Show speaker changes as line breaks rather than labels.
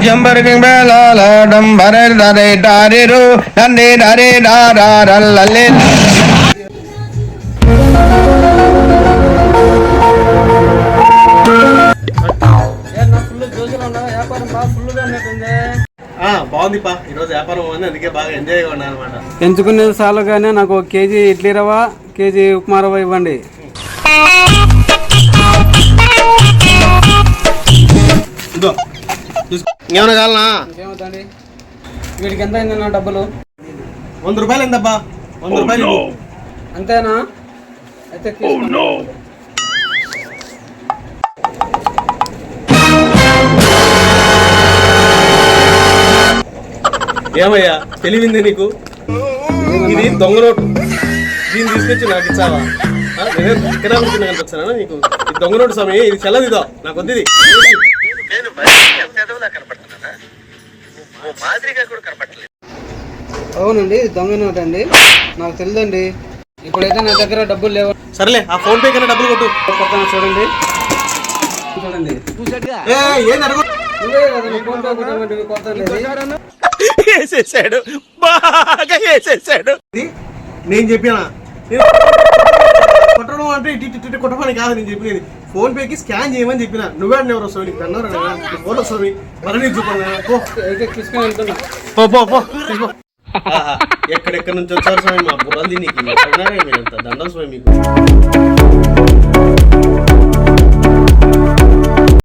జంబరకింగ్ బేలాల డంబరే దరే డారిరు నందే దరే దారారల్లలే
బాగుందిపా ఈరోజు వ్యాపారం ఉంది, అందుకే బాగా ఎంజాయ్గా ఉన్నా అనమాట.
ఎంచుకునేది చాలుగానే నాకు ఒక కేజీ ఇడ్లీ రవ్వ, కేజీ ఉప్మా రవ్వ ఇవ్వండి.
ఏమైనా కావాలనా?
ఇంకేమవుతుంది? వీటికి ఎంత అయిందన్నా డబ్బులు?
100 రూపాయలు అయిందబ్బా. 100 రూపాయలు
అంతేనా? అయితే
ఏమయ్యా తెలివింది నీకు? ఇది దొంగ నోటు, దీన్ని తీసుకొచ్చి నాకు ఇచ్చావా? వచ్చానా నీకు? ఇది దొంగ నోటు స్వామి, ఇది చెల్లదిదో, నాకు వద్దు ఇది.
అవునండి, ఇది దొంగ నోట్ అండి, నాకు తెలియదండి. ఇప్పుడైతే నా దగ్గర డబ్బులు లేవు.
సరేలే, ఆ ఫోన్ పే కన్నా డబ్బులు కొట్టు.
కొడతాను చూడండి. చూడండి
వేసేసాడు, బాగా వేసేసాడు. నేను చెప్పినా కొట్టడం అంటే ఇటు కొట్టమని కాదు నేను చెప్పినది. ఫోన్ పేకి స్కాన్ చేయమని చెప్పిన. నువ్వే ఎవరు వస్తావు? నీకు అన్నారు ఫోన్ వస్తుంది, మరణి చూపండి. ఎక్కడెక్కడ నుంచి వచ్చారు స్వామి? మా బుర్రది నీకు దండం స్వామి మీకు.